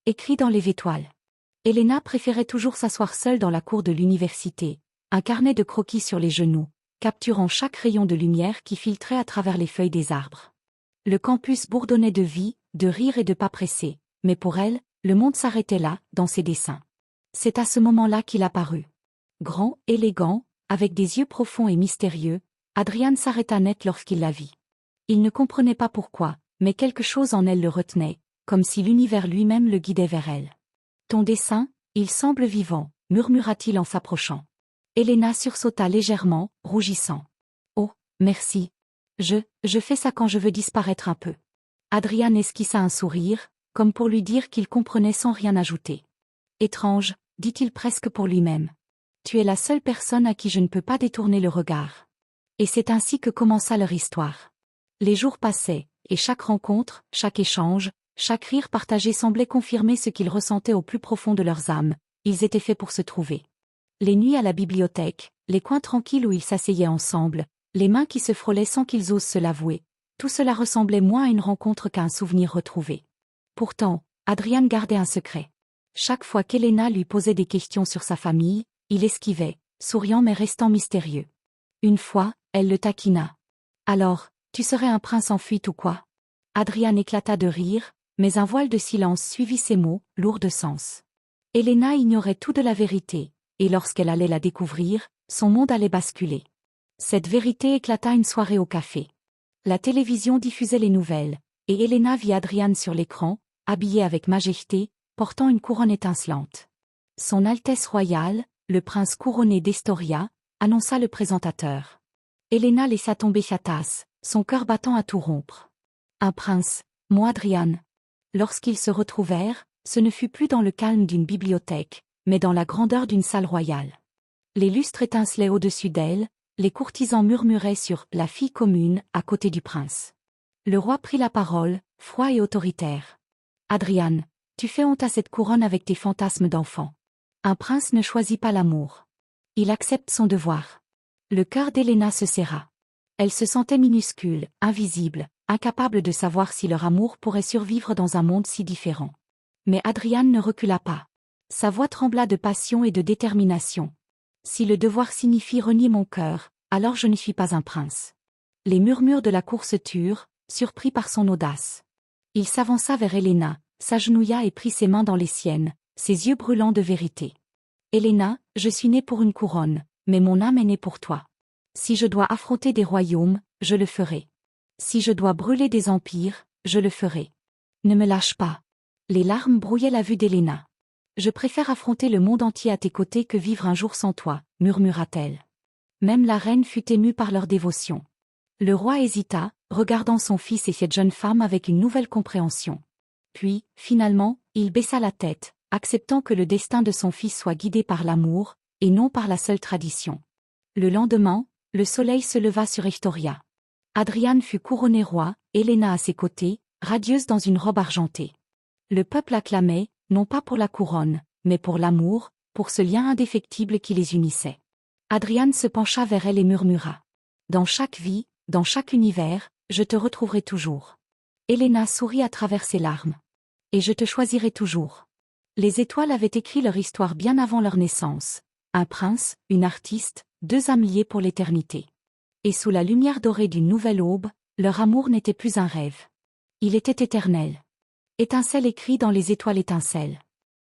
Écrit dans les étoiles. Elena préférait toujours s'asseoir seule dans la cour de l'université, un carnet de croquis sur les genoux, capturant chaque rayon de lumière qui filtrait à travers les feuilles des arbres. Le campus bourdonnait de vie, de rire et de pas pressés, mais pour elle, le monde s'arrêtait là, dans ses dessins. C'est à ce moment-là qu'il apparut. Grand, élégant, avec des yeux profonds et mystérieux, Adrian s'arrêta net lorsqu'il la vit. Il ne comprenait pas pourquoi, mais quelque chose en elle le retenait, comme si l'univers lui-même le guidait vers elle. « Ton dessin, il semble vivant », murmura-t-il en s'approchant. Elena sursauta légèrement, rougissant. « Oh, merci. Je fais ça quand je veux disparaître un peu. » Adrian esquissa un sourire, comme pour lui dire qu'il comprenait sans rien ajouter. « Étrange, » dit-il presque pour lui-même. « Tu es la seule personne à qui je ne peux pas détourner le regard. » Et c'est ainsi que commença leur histoire. Les jours passaient, et chaque rencontre, chaque échange, chaque rire partagé semblait confirmer ce qu'ils ressentaient au plus profond de leurs âmes, ils étaient faits pour se trouver. Les nuits à la bibliothèque, les coins tranquilles où ils s'asseyaient ensemble, les mains qui se frôlaient sans qu'ils osent se l'avouer, tout cela ressemblait moins à une rencontre qu'à un souvenir retrouvé. Pourtant, Adrian gardait un secret. Chaque fois qu'Elena lui posait des questions sur sa famille, il esquivait, souriant mais restant mystérieux. Une fois, elle le taquina. « Alors, tu serais un prince en fuite ou quoi ?» Adrian éclata de rire, mais un voile de silence suivit ces mots, lourds de sens. Elena ignorait tout de la vérité, et lorsqu'elle allait la découvrir, son monde allait basculer. Cette vérité éclata une soirée au café. La télévision diffusait les nouvelles, et Elena vit Adrian sur l'écran, habillé avec majesté, portant une couronne étincelante. Son Altesse royale, le prince couronné d'Estoria, annonça le présentateur. Elena laissa tomber sa tasse, son cœur battant à tout rompre. Un prince, moi Adrian. Lorsqu'ils se retrouvèrent, ce ne fut plus dans le calme d'une bibliothèque, mais dans la grandeur d'une salle royale. Les lustres étincelaient au-dessus d'elle, les courtisans murmuraient sur « la fille commune » à côté du prince. Le roi prit la parole, froid et autoritaire. « Adrian, tu fais honte à cette couronne avec tes fantasmes d'enfant. Un prince ne choisit pas l'amour. Il accepte son devoir. » Le cœur d'Elena se serra. Elle se sentait minuscule, invisible, incapable de savoir si leur amour pourrait survivre dans un monde si différent. Mais Adrian ne recula pas. Sa voix trembla de passion et de détermination. « Si le devoir signifie renier mon cœur, alors je ne suis pas un prince. » Les murmures de la cour se turent, surpris par son audace. Il s'avança vers Elena, s'agenouilla et prit ses mains dans les siennes, ses yeux brûlants de vérité. « Elena, je suis né pour une couronne, mais mon âme est née pour toi. Si je dois affronter des royaumes, je le ferai. Si je dois brûler des empires, je le ferai. Ne me lâche pas. » Les larmes brouillaient la vue d'Elena. « Je préfère affronter le monde entier à tes côtés que vivre un jour sans toi, » murmura-t-elle. Même la reine fut émue par leur dévotion. Le roi hésita, regardant son fils et cette jeune femme avec une nouvelle compréhension. Puis, finalement, il baissa la tête, acceptant que le destin de son fils soit guidé par l'amour, et non par la seule tradition. Le lendemain, le soleil se leva sur Estoria. Adrian fut couronné roi, Elena à ses côtés, radieuse dans une robe argentée. Le peuple acclamait, non pas pour la couronne, mais pour l'amour, pour ce lien indéfectible qui les unissait. Adrian se pencha vers elle et murmura. « Dans chaque vie, dans chaque univers, je te retrouverai toujours. » Elena sourit à travers ses larmes. « Et je te choisirai toujours. » Les étoiles avaient écrit leur histoire bien avant leur naissance. Un prince, une artiste, deux âmes liées pour l'éternité. Et sous la lumière dorée d'une nouvelle aube, leur amour n'était plus un rêve. Il était éternel. Étincelle écrit dans les étoiles étincelles.